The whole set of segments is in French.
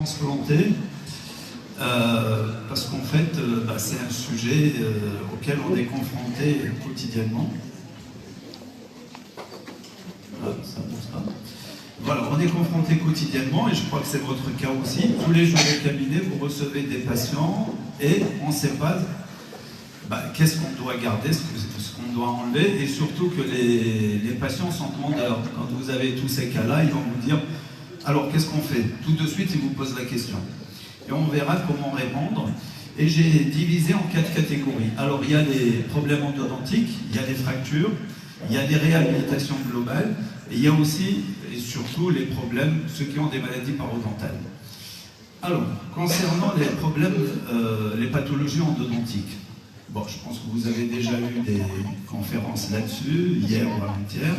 transplanté parce qu'en fait c'est un sujet auquel on est confronté quotidiennement. Ça bouge pas. Voilà, on est confronté quotidiennement et je crois que c'est votre cas aussi. Tous les jours au cabinet, vous recevez des patients et on ne sait pas qu'est-ce qu'on doit garder, ce qu'on doit enlever, et surtout que les patients sont demandeurs. Quand vous avez tous ces cas-là, ils vont vous dire alors qu'est-ce qu'on fait? Tout de suite, ils vous posent la question. Et on verra comment répondre. Et j'ai divisé en 4 catégories. Alors il y a les problèmes endodontiques, il y a les fractures, il y a les réhabilitations globales, et il y a aussi et surtout les problèmes, ceux qui ont des maladies parodontales. Alors, concernant les problèmes, les pathologies endodontiques, bon, je pense que vous avez déjà eu des conférences là-dessus, hier ou avant-hier.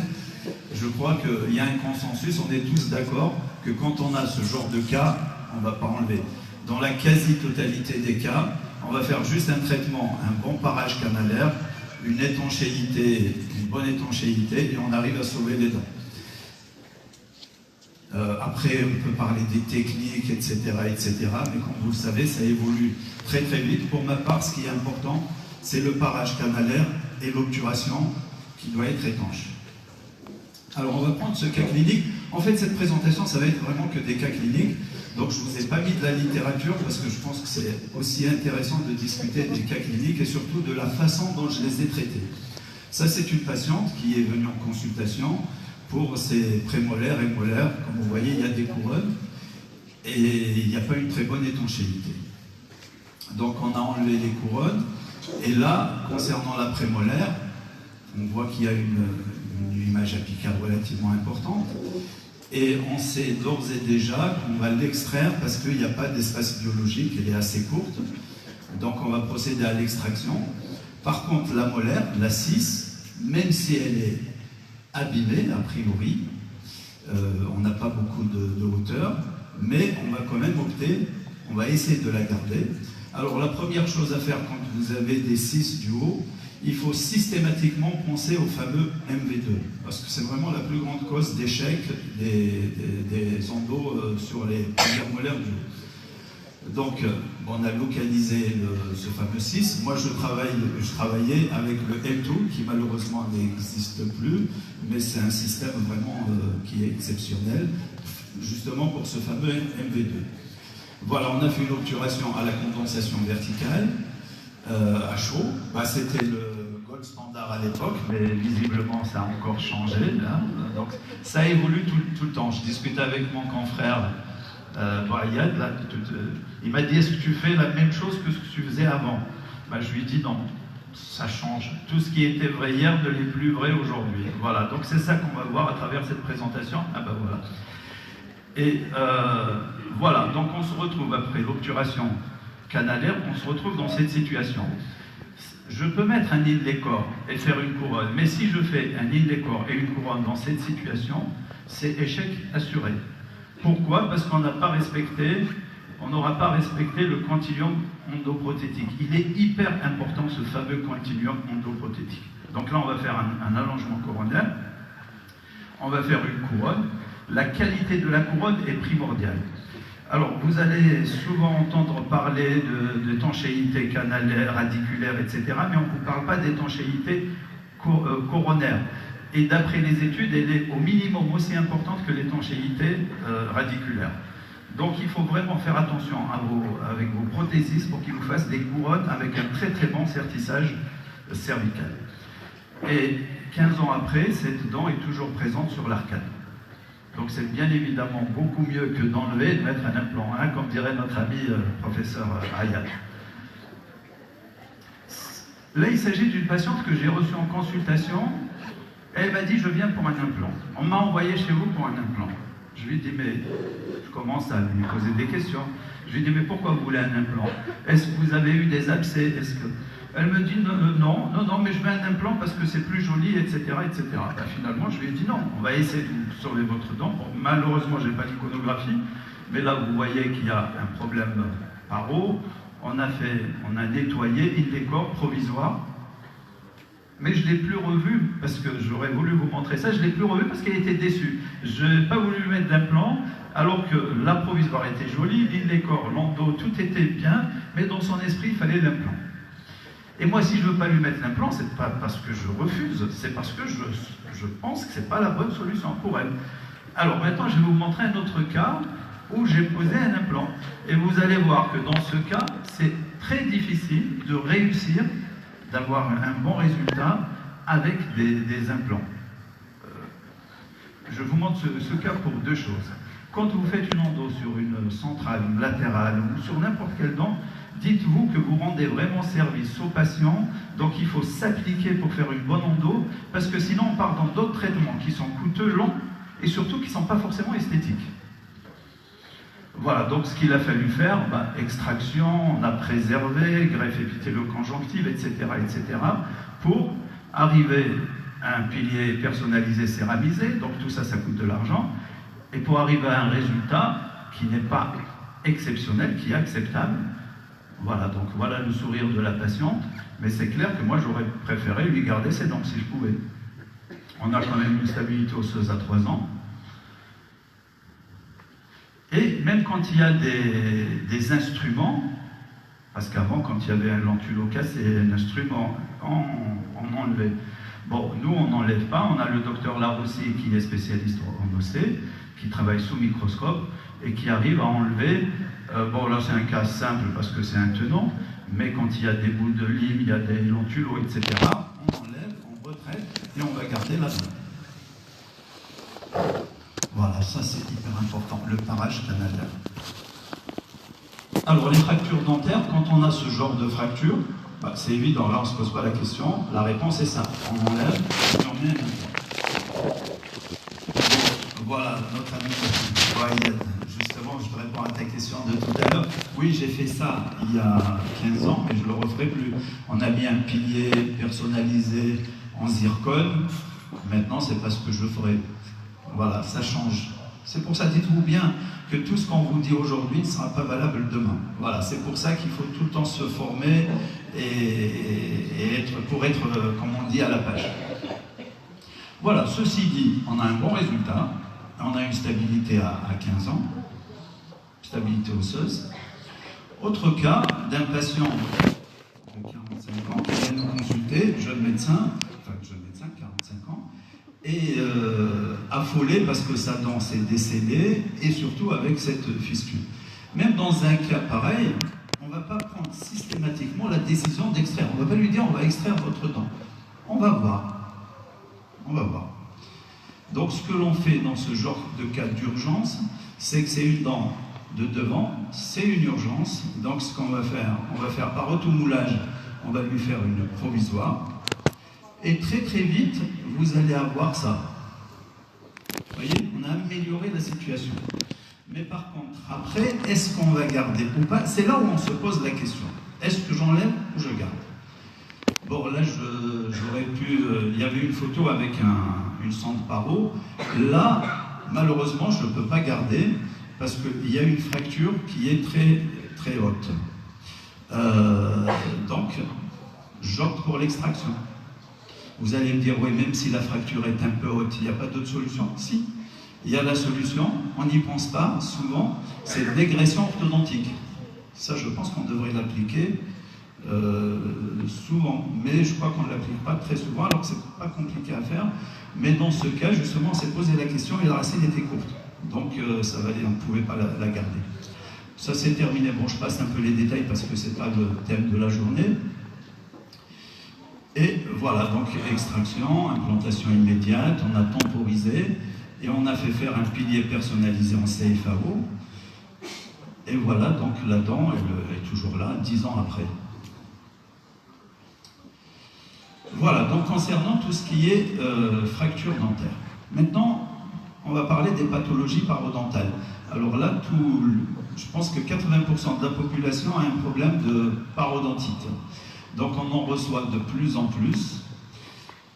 Je crois qu'il y a un consensus, on est tous d'accord que quand on a ce genre de cas, on ne va pas enlever. Dans la quasi-totalité des cas, on va faire juste un traitement, un bon parage canalaire, une étanchéité, une bonne étanchéité, et on arrive à sauver les dents. Après, on peut parler des techniques, etc., etc., mais comme vous le savez, ça évolue très très vite. Pour ma part, ce qui est important, c'est le parage canalaire et l'obturation qui doit être étanche. Alors, on va prendre ce cas clinique. En fait, cette présentation, ça va être vraiment que des cas cliniques. Donc, je ne vous ai pas mis de la littérature parce que je pense que c'est aussi intéressant de discuter des cas cliniques et surtout de la façon dont je les ai traités. Ça, c'est une patiente qui est venue en consultation pour ses prémolaires et molaires. Comme vous voyez, il y a des couronnes et il n'y a pas une très bonne étanchéité. Donc, on a enlevé les couronnes. Et là, concernant la prémolaire, on voit qu'il y a une image apicale relativement importante. Et on sait d'ores et déjà qu'on va l'extraire parce qu'il n'y a pas d'espace biologique, elle est assez courte. Donc on va procéder à l'extraction. Par contre, la molaire, la 6, même si elle est abîmée, a priori, on n'a pas beaucoup de hauteur, mais on va quand même opter, on va essayer de la garder. Alors la première chose à faire quand vous avez des 6 du haut, il faut systématiquement penser au fameux MV2, parce que c'est vraiment la plus grande cause d'échec des endos sur les premières molaires du haut. Donc, on a localisé ce fameux 6. Moi, je travaillais avec le L2, qui malheureusement n'existe plus, mais c'est un système vraiment qui est exceptionnel, justement pour ce fameux MV2. Voilà, on a fait une obturation à la condensation verticale, à chaud. C'était le gold standard à l'époque, mais visiblement ça a encore changé là. Donc ça évolue tout le temps. Je discutais avec mon confrère Ayad, là, il m'a dit est-ce que tu fais la même chose que ce que tu faisais avant? Je lui ai dit non, ça change. Tout ce qui était vrai hier ne l'est plus vrai aujourd'hui. Voilà, donc c'est ça qu'on va voir à travers cette présentation. Voilà. Et voilà, donc on se retrouve après l'obturation canalaire, on se retrouve dans cette situation. Je peux mettre un in-lecor et faire une couronne, mais si je fais un in-lecor et une couronne dans cette situation, c'est échec assuré. Pourquoi? Parce qu'on n'a pas respecté, on n'aura pas respecté le continuum endoprothétique. Il est hyper important ce fameux continuum endoprothétique. Donc là, on va faire un allongement coronaire, on va faire une couronne. La qualité de la couronne est primordiale. Alors, vous allez souvent entendre parler d'étanchéité canalaire, radiculaire, etc., mais on ne vous parle pas d'étanchéité coronaire. Et d'après les études, elle est au minimum aussi importante que l'étanchéité radiculaire. Donc, il faut vraiment faire attention avec vos prothésistes pour qu'ils vous fassent des couronnes avec un très très bon sertissage cervical. Et 15 ans après, cette dent est toujours présente sur l'arcade. Donc c'est bien évidemment beaucoup mieux que d'enlever et de mettre un implant, hein, comme dirait notre ami professeur Ayad. Là, il s'agit d'une patiente que j'ai reçue en consultation. Elle m'a dit, je viens pour un implant. On m'a envoyé chez vous pour un implant. Je lui ai dit, mais je commence à lui poser des questions. Je lui ai dit, mais pourquoi vous voulez un implant? Est-ce que vous avez eu des abcès? Elle me dit non, mais je mets un implant parce que c'est plus joli, etc. etc. Finalement, je lui ai dit non, on va essayer de sauver votre dent. Bon, malheureusement, je n'ai pas d'iconographie, mais là, vous voyez qu'il y a un problème paro. On a nettoyé il décor provisoire, mais je ne l'ai plus revu parce que j'aurais voulu vous montrer ça. Je ne l'ai plus revu parce qu'elle était déçue. Je n'ai pas voulu lui mettre d'implant. Alors que la provisoire était jolie, l'île des corps, l'endo, tout était bien, mais dans son esprit, il fallait l'implant. Et moi, si je ne veux pas lui mettre l'implant, c'est pas parce que je refuse, c'est parce que je pense que ce n'est pas la bonne solution pour elle. Alors maintenant, je vais vous montrer un autre cas où j'ai posé un implant. Et vous allez voir que dans ce cas, c'est très difficile de réussir, d'avoir un bon résultat avec des implants. Je vous montre ce cas pour deux choses. Quand vous faites une endo sur une centrale, une latérale ou sur n'importe quelle dent, dites-vous que vous rendez vraiment service aux patients, donc il faut s'appliquer pour faire une bonne endo, parce que sinon on part dans d'autres traitements qui sont coûteux, longs, et surtout qui ne sont pas forcément esthétiques. Voilà, donc ce qu'il a fallu faire, extraction, on a préservé, greffe épithélo-conjonctive, etc., pour arriver à un pilier personnalisé céramisé, donc tout ça, ça coûte de l'argent, et pour arriver à un résultat qui n'est pas exceptionnel, qui est acceptable. Voilà, donc voilà le sourire de la patiente, mais c'est clair que moi j'aurais préféré lui garder ses dents si je pouvais. On a quand même une stabilité osseuse à 3 ans. Et même quand il y a des instruments, parce qu'avant, quand il y avait un lentulo cassé, un instrument, on enlevait. Bon, nous, on n'enlève pas. On a le docteur Laroussi qui est spécialiste en OC, qui travaille sous microscope et qui arrive à enlever. Bon, là, c'est un cas simple parce que c'est un tenant, mais quand il y a des bouts de lime, il y a des lentulos, etc., on enlève, on retraite et on va garder la dent. Voilà, ça c'est hyper important, le parage canalaire. Alors, les fractures dentaires, quand on a ce genre de fracture, c'est évident, là on ne se pose pas la question, la réponse est simple, on enlève et on met un implant. Voilà, notre ami justement, je réponds à ta question de tout à l'heure. Oui, j'ai fait ça il y a 15 ans, mais je ne le referai plus. On a mis un pilier personnalisé en zircone. Maintenant, c'est pas ce que je ferai. Voilà, ça change. C'est pour ça, dites-vous bien que tout ce qu'on vous dit aujourd'hui ne sera pas valable demain. Voilà, c'est pour ça qu'il faut tout le temps se former et pour être, comme on dit, à la page. Voilà, ceci dit, on a un bon résultat. On a une stabilité à 15 ans, stabilité osseuse. Autre cas d'un patient de 45 ans qui vient nous consulter, jeune médecin, 45 ans, et affolé parce que sa dent s'est décédée et surtout avec cette fistule. Même dans un cas pareil, on ne va pas prendre systématiquement la décision d'extraire. On ne va pas lui dire on va extraire votre dent. On va voir. On va voir. Donc ce que l'on fait dans ce genre de cas d'urgence, c'est que c'est une dent de devant, c'est une urgence. Donc ce qu'on va faire par automoulage, on va lui faire une provisoire. Et très très vite, vous allez avoir ça. Vous voyez, on a amélioré la situation. Mais par contre, après, est-ce qu'on va garder ou pas? C'est là où on se pose la question. Est-ce que j'enlève ou je garde? Bon, là, j'aurais pu... il y avait une photo avec une sonde paro. Là, malheureusement, je ne peux pas garder parce qu'il y a une fracture qui est très, très haute. Donc, j'opte pour l'extraction. Vous allez me dire, oui, même si la fracture est un peu haute, il n'y a pas d'autre solution? Si, il y a la solution, on n'y pense pas souvent, c'est l'égression orthodontique. Ça, je pense qu'on devrait l'appliquer souvent, mais je crois qu'on ne l'applique pas très souvent, alors que c'est pas compliqué à faire. Mais dans ce cas, justement, on s'est posé la question et la racine était courte. Donc, ça valait, on ne pouvait pas la garder. Ça s'est terminé. Bon, je passe un peu les détails parce que c'est pas le thème de la journée. Et voilà, donc extraction, implantation immédiate, on a temporisé et on a fait faire un pilier personnalisé en CFAO. Et voilà, donc la dent, elle est toujours là, 10 ans après. Voilà, donc concernant tout ce qui est fracture dentaire. Maintenant, on va parler des pathologies parodontales. Alors là, je pense que 80% de la population a un problème de parodontite. Donc on en reçoit de plus en plus.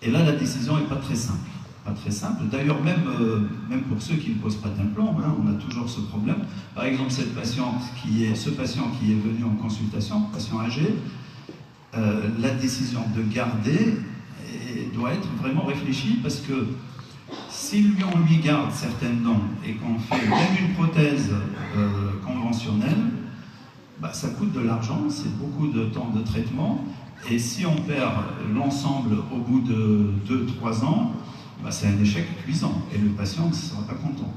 Et là, la décision n'est pas très simple. Pas très simple. D'ailleurs, même pour ceux qui ne posent pas d'implant, on a toujours ce problème. Par exemple, ce patient qui est venu en consultation, patient âgé, la décision de garder doit être vraiment réfléchie parce que si on lui garde certaines dents et qu'on fait même une prothèse conventionnelle, bah, ça coûte de l'argent, c'est beaucoup de temps de traitement. Et si on perd l'ensemble au bout de 2-3 ans, bah, c'est un échec cuisant et le patient ne sera pas content.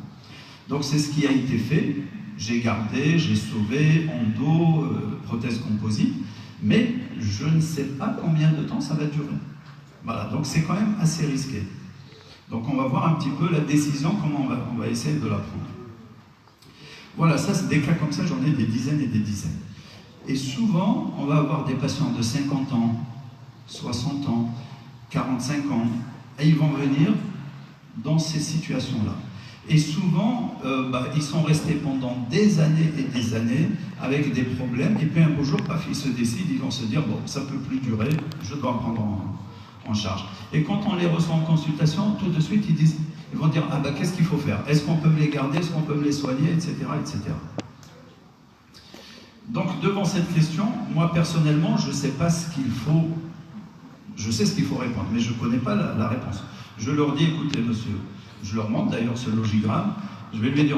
Donc c'est ce qui a été fait. J'ai gardé, j'ai sauvé, endo, prothèse composite, mais je ne sais pas combien de temps ça va durer. Voilà, donc c'est quand même assez risqué. Donc on va voir un petit peu la décision, comment on va essayer de la prendre. Voilà, ça c'est des cas comme ça, j'en ai des dizaines et des dizaines. Et souvent, on va avoir des patients de 50 ans, 60 ans, 45 ans, et ils vont venir dans ces situations-là. Et souvent, ils sont restés pendant des années et des années avec des problèmes, et puis un beau jour, paf, ils se décident, ils vont se dire, bon, ça ne peut plus durer, je dois en prendre en charge. Et quand on les reçoit en consultation, tout de suite, ils vont dire, ah ben, qu'est-ce qu'il faut faire? Est-ce qu'on peut me les garder? Est-ce qu'on peut me les soigner? Etc., etc. Donc, devant cette question, moi, personnellement, je ne sais pas ce qu'il faut... Je sais ce qu'il faut répondre, mais je ne connais pas la réponse. Je leur dis, écoutez, monsieur, je leur montre d'ailleurs ce logigramme, je vais lui dire,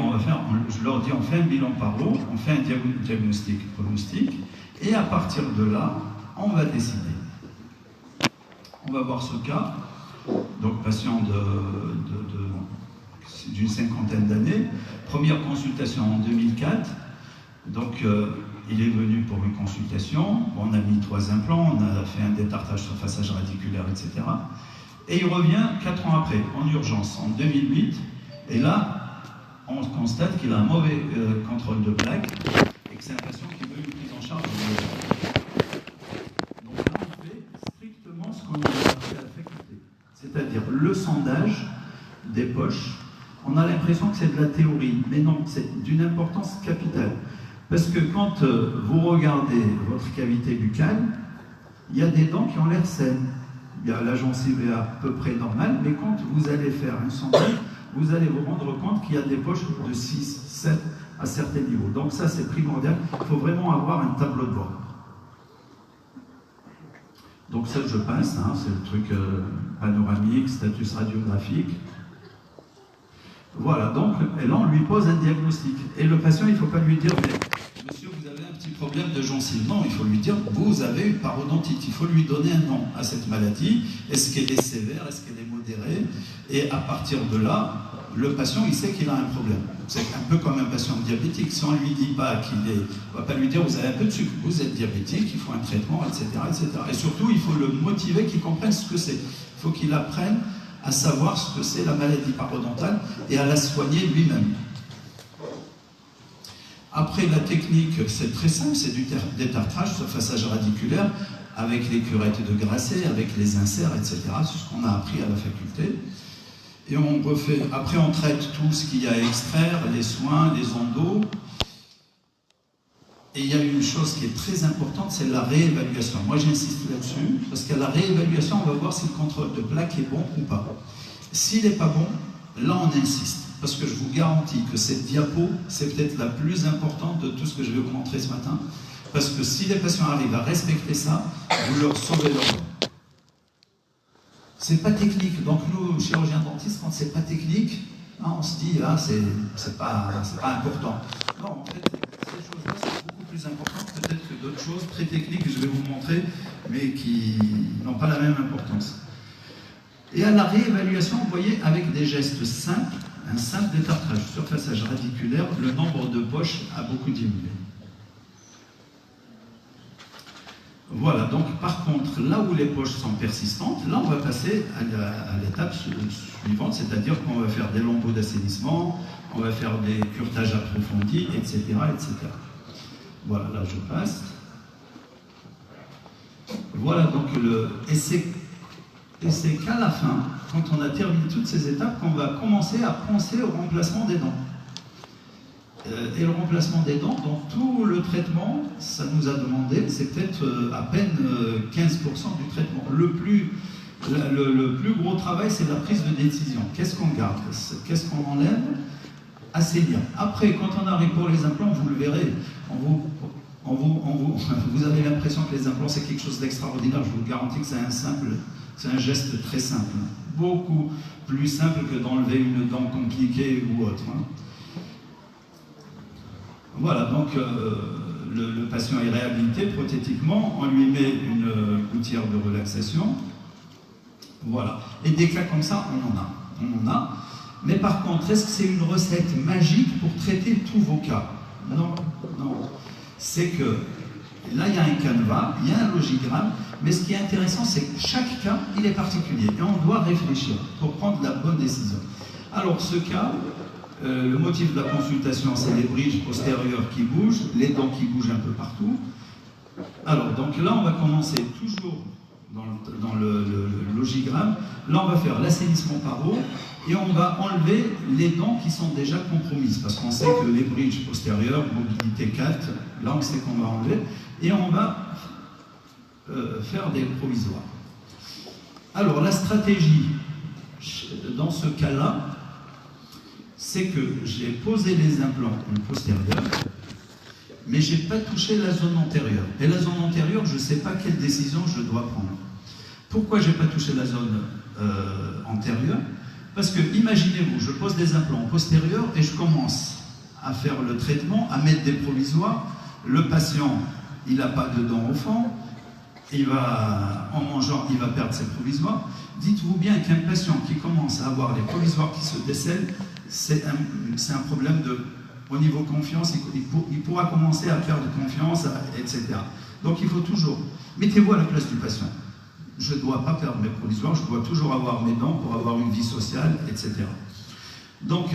je leur dis, on fait un bilan paro, on fait un diagnostic pronostic, et à partir de là, on va décider. On va voir ce cas, donc patient d'une cinquantaine d'années, première consultation en 2004, donc il est venu pour une consultation, on a mis 3 implants, on a fait un détartrage surfaçage radiculaire, etc. Et il revient 4 ans après, en urgence, en 2008, et là, on constate qu'il a un mauvais contrôle de plaque, et que c'est un patient qui veut une prise en charge. Donc là, on fait strictement ce qu'on a appris à la faculté, c'est-à-dire le sondage des poches. On a l'impression que c'est de la théorie, mais non, c'est d'une importance capitale. Parce que quand vous regardez votre cavité buccale, il y a des dents qui ont l'air saines. La gencive est à peu près normale, mais quand vous allez faire un sondage, vous allez vous rendre compte qu'il y a des poches de 6, 7 à certains niveaux. Donc ça, c'est primordial. Il faut vraiment avoir un tableau de bord. Donc ça, je passe, hein, c'est le truc panoramique, status radiographique. Voilà, donc, et là, on lui pose un diagnostic. Et le patient, il ne faut pas lui dire, mais monsieur, vous avez un petit problème de gencive. Non, il faut lui dire, vous avez une parodontite. Il faut lui donner un nom à cette maladie. Est-ce qu'elle est sévère? Est-ce qu'elle est modérée? Et à partir de là, le patient, il sait qu'il a un problème. C'est un peu comme un patient diabétique. Si on ne lui dit pas qu'il est... On ne va pas lui dire, vous avez un peu de sucre, vous êtes diabétique, il faut un traitement, etc., etc. Et surtout, il faut le motiver, qu'il comprenne ce que c'est. Il faut qu'il apprenne à savoir ce que c'est la maladie parodontale et à la soigner lui-même. Après, la technique, c'est très simple, c'est du détartrage, surfaçage radiculaire, avec les curettes de Grasset, avec les inserts, etc. C'est ce qu'on a appris à la faculté. Et on refait, après, on traite tout ce qu'il y a à extraire, les soins, les endos. Et il y a une chose qui est très importante, c'est la réévaluation. Moi, j'insiste là-dessus, parce qu'à la réévaluation, on va voir si le contrôle de plaque est bon ou pas. S'il n'est pas bon, là, on insiste. Parce que je vous garantis que cette diapo, c'est peut-être la plus importante de tout ce que je vais vous montrer ce matin. Parce que si les patients arrivent à respecter ça, vous leur sauvez leur vie. C'est pas technique. Donc nous, chirurgiens dentistes, quand c'est pas technique, on se dit, ah, c'est pas important. Non, en fait, ces choses-là sont beaucoup plus importantes peut-être que d'autres choses très techniques que je vais vous montrer, mais qui n'ont pas la même importance. Et à la réévaluation, vous voyez, avec des gestes simples, un simple détartrage, surfaçage radiculaire, le nombre de poches a beaucoup diminué. Voilà, donc par contre, là où les poches sont persistantes, là on va passer à l'étape suivante, c'est-à-dire qu'on va faire des lambeaux d'assainissement, on va faire des curetages approfondis, etc., etc. Voilà, là je passe. Voilà, donc et c'est qu'à la fin, quand on a terminé toutes ces étapes, qu'on va commencer à penser au remplacement des dents. Et le remplacement des dents, dans tout le traitement, ça nous a demandé, c'est peut-être à peine 15% du traitement. Le plus gros travail, c'est la prise de décision. Qu'est-ce qu'on garde? Qu'est-ce qu'on enlève? Assainir. Après, quand on arrive pour les implants, vous le verrez, vous avez l'impression que les implants, c'est quelque chose d'extraordinaire. Je vous garantis que c'est un simple C'est un geste très simple, beaucoup plus simple que d'enlever une dent compliquée ou autre. Hein. Voilà, donc le patient est réhabilité prothétiquement, on lui met une gouttière de relaxation. Voilà. Et des cas comme ça, on en a. Mais par contre, est-ce que c'est une recette magique pour traiter tous vos cas? Non, non. C'est que là, il y a un canevas, il y a un logigramme, mais ce qui est intéressant, c'est que chaque cas, il est particulier. Et on doit réfléchir pour prendre la bonne décision. Alors, ce cas, le motif de la consultation, c'est les bridges postérieurs qui bougent, les dents qui bougent un peu partout. Alors, donc là, on va commencer toujours dans le logigramme. Là, on va faire l'assainissement par eau et on va enlever les dents qui sont déjà compromises parce qu'on sait que les bridges postérieurs, mobilité 4, là, on sait qu'on va enlever et on va faire des provisoires. Alors, la stratégie dans ce cas-là, c'est que j'ai posé les implants postérieurs, mais je n'ai pas touché la zone antérieure. Et la zone antérieure, je ne sais pas quelle décision je dois prendre. Pourquoi je n'ai pas touché la zone antérieure? Parce que, imaginez-vous, je pose des implants postérieurs et je commence à faire le traitement, à mettre des provisoires. Le patient, il n'a pas de dents au fond, en mangeant, il va perdre ses provisoires. Dites-vous bien qu'un patient qui commence à avoir les provisoires qui se décèlent, c'est un problème au niveau confiance, il pourra commencer à perdre confiance, etc. Donc il faut toujours, mettez-vous à la place du patient. Je ne dois pas perdre mes provisoires, je dois toujours avoir mes dents pour avoir une vie sociale, etc. Donc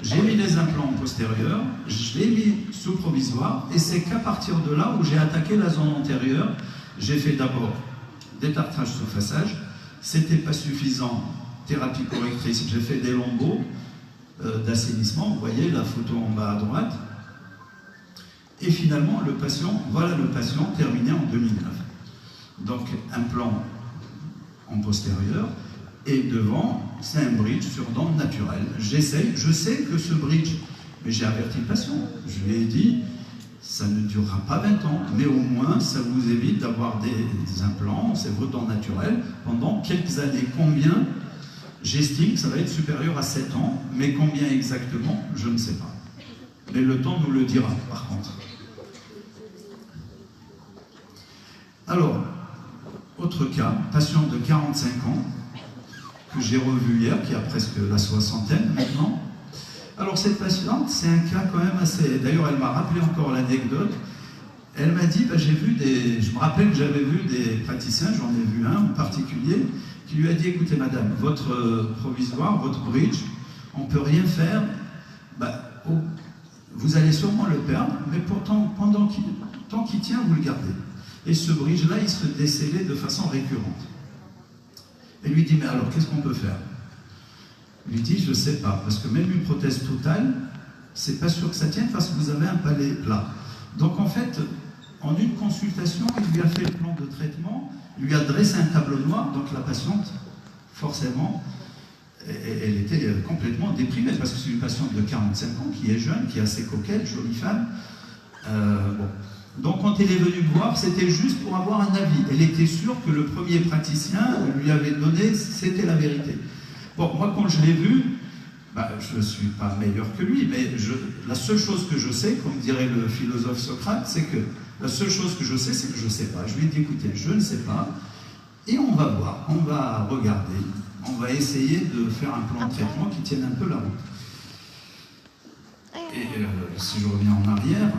j'ai mis les implants postérieurs, je l'ai mis sous provisoire, et c'est qu'à partir de là où j'ai attaqué la zone antérieure, j'ai fait d'abord détartrage sous façage, c'était pas suffisant, thérapie correctrice, j'ai fait des lambeaux, d'assainissement, vous voyez la photo en bas à droite, et finalement le patient, voilà le patient terminé en 2009. Donc un plan en postérieur, et devant c'est un bridge sur dents naturelles. Je sais que ce bridge, mais j'ai averti le patient, je lui ai dit, ça ne durera pas 20 ans, mais au moins ça vous évite d'avoir des implants, c'est vos dents naturelles, pendant quelques années. Combien? J'estime que ça va être supérieur à 7 ans, mais combien exactement, je ne sais pas. Mais le temps nous le dira, par contre. Alors, autre cas, patient de 45 ans, que j'ai revu hier, qui a presque la soixantaine maintenant. Alors, cette patiente, c'est un cas quand même assez... D'ailleurs, elle m'a rappelé encore l'anecdote. Elle m'a dit, bah, je me rappelle que j'avais vu des praticiens, j'en ai vu un en particulier, qui lui a dit, écoutez madame, votre provisoire, votre bridge, on ne peut rien faire, vous allez sûrement le perdre, mais pourtant, tant qu'il tient, vous le gardez. Et ce bridge-là, il se décellait de façon récurrente. Et lui dit, mais alors, qu'est-ce qu'on peut faire? Il lui dit, je ne sais pas, parce que même une prothèse totale, c'est pas sûr que ça tienne, parce que vous avez un palais plat. Donc en fait, en une consultation, il lui a fait le plan de traitement, il lui a dressé un tableau noir, donc la patiente, forcément, elle était complètement déprimée, parce que c'est une patiente de 45 ans, qui est jeune, qui est assez coquette, jolie femme. Bon. Donc quand elle est venue me voir, c'était juste pour avoir un avis. Elle était sûre que le premier praticien lui avait donné, c'était la vérité. Bon, moi quand je l'ai vu, je ne suis pas meilleur que lui, mais la seule chose que je sais, comme dirait le philosophe Socrate, c'est que la seule chose que je sais, c'est que je ne sais pas. Je lui ai dit, écoutez, je ne sais pas, et on va voir, on va regarder, on va essayer de faire un plan de traitement qui tienne un peu la route. Et si je reviens en arrière,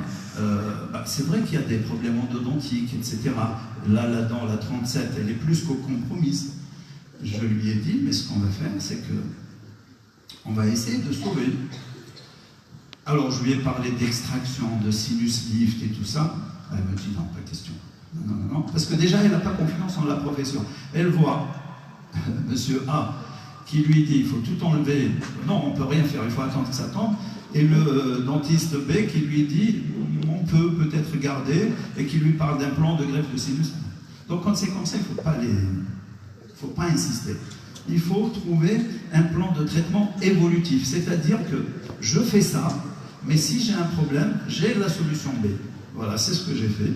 c'est vrai qu'il y a des problèmes endodontiques, etc. Là, la dent, la 37, elle est plus qu'au compromise. Je lui ai dit, mais ce qu'on va faire, c'est que on va essayer de sauver. Alors, je lui ai parlé d'extraction, de sinus lift et tout ça. Elle me dit, non, pas question. Non, non, non, parce que déjà, elle n'a pas confiance en la profession. Elle voit Monsieur A qui lui dit, il faut tout enlever. Non, on ne peut rien faire, il faut attendre que ça tombe. Et le dentiste B qui lui dit, on peut peut-être garder, et qui lui parle d'un plan de greffe de sinus. Donc, quand c'est comme ça, il ne faut pas insister. Il faut trouver un plan de traitement évolutif, c'est-à-dire que je fais ça, mais si j'ai un problème, j'ai la solution B. Voilà, c'est ce que j'ai fait.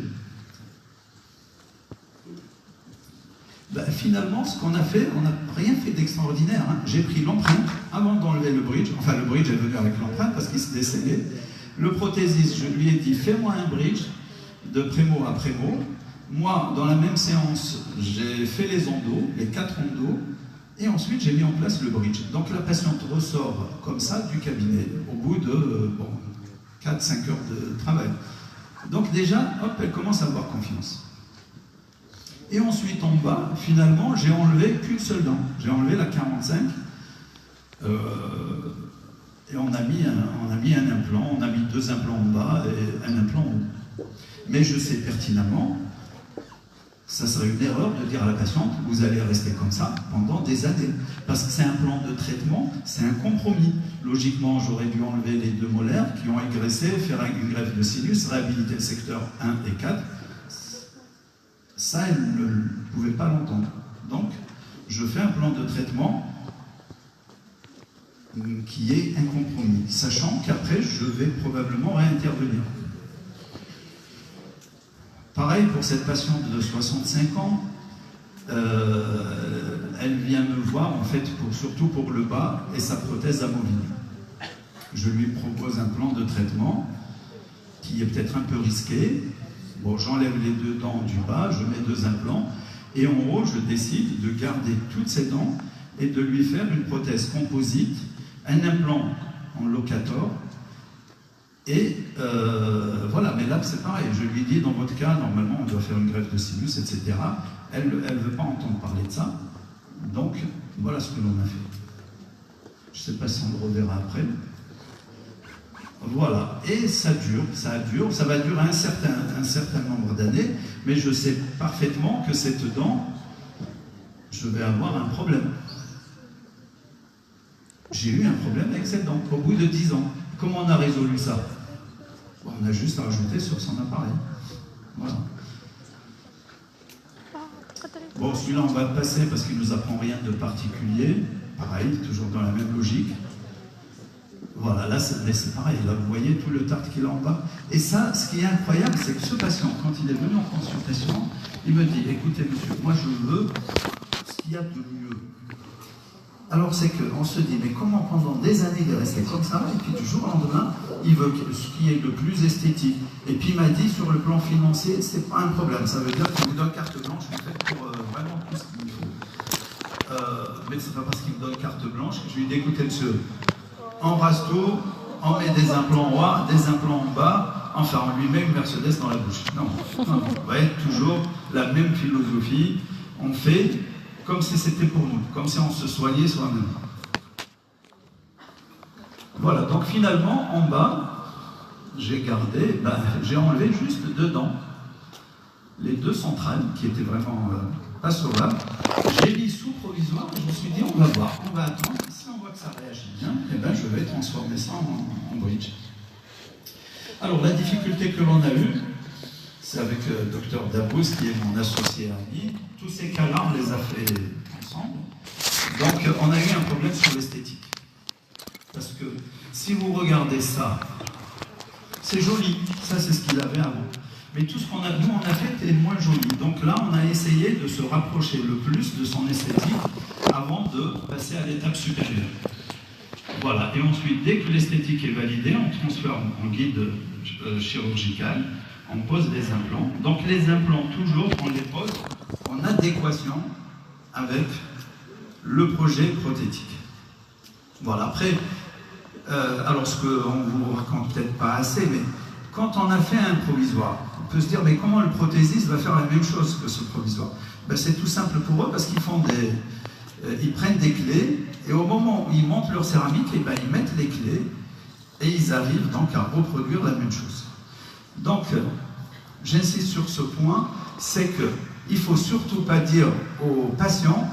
finalement, ce qu'on a fait, on n'a rien fait d'extraordinaire. Hein. J'ai pris l'empreinte avant d'enlever le bridge. Enfin, le bridge est venu avec l'empreinte parce qu'il se décellait. Le prothésiste, je lui ai dit, fais-moi un bridge de prémo à prémo. Moi, dans la même séance, j'ai fait les endos, les 4 endos, et ensuite j'ai mis en place le bridge. Donc la patiente ressort comme ça du cabinet au bout de 4-5 heures de travail. Donc déjà, hop, elle commence à avoir confiance. Et ensuite, en bas, finalement, j'ai enlevé qu'une seule dent. J'ai enlevé la 45. Et on a mis un implant. On a mis 2 implants en bas et un implant en haut. Mais je sais pertinemment, ça serait une erreur de dire à la patiente, vous allez rester comme ça pendant des années. Parce que c'est un plan de traitement, c'est un compromis. Logiquement, j'aurais dû enlever les 2 molaires qui ont égressé, faire une greffe de sinus, réhabiliter le secteur 1 et 4. Ça, elle ne pouvait pas l'entendre. Donc, je fais un plan de traitement qui est un compromis, sachant qu'après, je vais probablement réintervenir. Pareil pour cette patiente de 65 ans, elle vient me voir, en fait, surtout pour le bas et sa prothèse amovible. Je lui propose un plan de traitement qui est peut-être un peu risqué. Bon, j'enlève les 2 dents du bas, je mets 2 implants, et en haut, je décide de garder toutes ces dents et de lui faire une prothèse composite, un implant en locator, et voilà. Mais là, c'est pareil, je lui dis, dans votre cas, normalement, on doit faire une greffe de sinus, etc. Elle ne veut pas entendre parler de ça, donc voilà ce que l'on a fait. Je ne sais pas si on le reverra après. Voilà, et ça va durer un certain nombre d'années, mais je sais parfaitement que cette dent, je vais avoir un problème. J'ai eu un problème avec cette dent, au bout de 10 ans. Comment on a résolu ça? On a juste à rajouter sur son appareil. Voilà. Bon, celui-là, on va le passer parce qu'il ne nous apprend rien de particulier. Pareil, toujours dans la même logique. Voilà, là c'est pareil, là vous voyez tout le tartre qu'il a en bas. Et ça, ce qui est incroyable, c'est que ce patient, quand il est venu en consultation, il me dit, écoutez monsieur, moi je veux ce qu'il y a de mieux. Alors c'est qu'on se dit, mais comment pendant des années il est resté comme ça, et puis du jour au lendemain, il veut ce qui est le plus esthétique. Et puis il m'a dit, sur le plan financier, c'est pas un problème, ça veut dire qu'il vous donne carte blanche en fait pour vraiment tout ce qu'il faut. Mais c'est pas parce qu'il me donne carte blanche que je lui dis, écoutez monsieur, en rasto, on met des implants en haut, des implants en bas, enfin on lui met une Mercedes dans la bouche. Non, vous voyez, toujours la même philosophie, on fait comme si c'était pour nous, comme si on se soignait soi-même. Voilà, donc finalement, en bas, j'ai gardé, j'ai enlevé juste 2 dents, les 2 centrales, qui étaient vraiment pas sauvables. J'ai mis sous provisoire et je me suis dit, on va voir, on va attendre. Si on voit que ça réagit bien, eh ben, je vais transformer ça en bridge. Alors, la difficulté que l'on a eue, c'est avec le docteur Dabous, qui est mon associé ami. Tous ces cas-là, on les a fait ensemble. Donc, on a eu un problème sur l'esthétique. Parce que si vous regardez ça, c'est joli. Ça, c'est ce qu'il avait avant. Mais tout ce qu'on a, nous, on a fait est moins joli. Donc là, on a essayé de se rapprocher le plus de son esthétique avant de passer à l'étape supérieure. Voilà. Et ensuite, dès que l'esthétique est validée, on transforme en guide chirurgical, on pose les implants. Donc les implants, toujours, on les pose en adéquation avec le projet prothétique. Voilà. Après, alors ce qu'on ne vous raconte peut-être pas assez, mais quand on a fait un provisoire, on peut se dire, mais comment le prothésiste va faire la même chose que ce provisoire? Ben, c'est tout simple pour eux, parce qu'ils font ils prennent des clés, et au moment où ils montent leur céramique, et ben, ils mettent les clés, et ils arrivent donc à reproduire la même chose. Donc, j'insiste sur ce point, c'est qu'il ne faut surtout pas dire aux patients,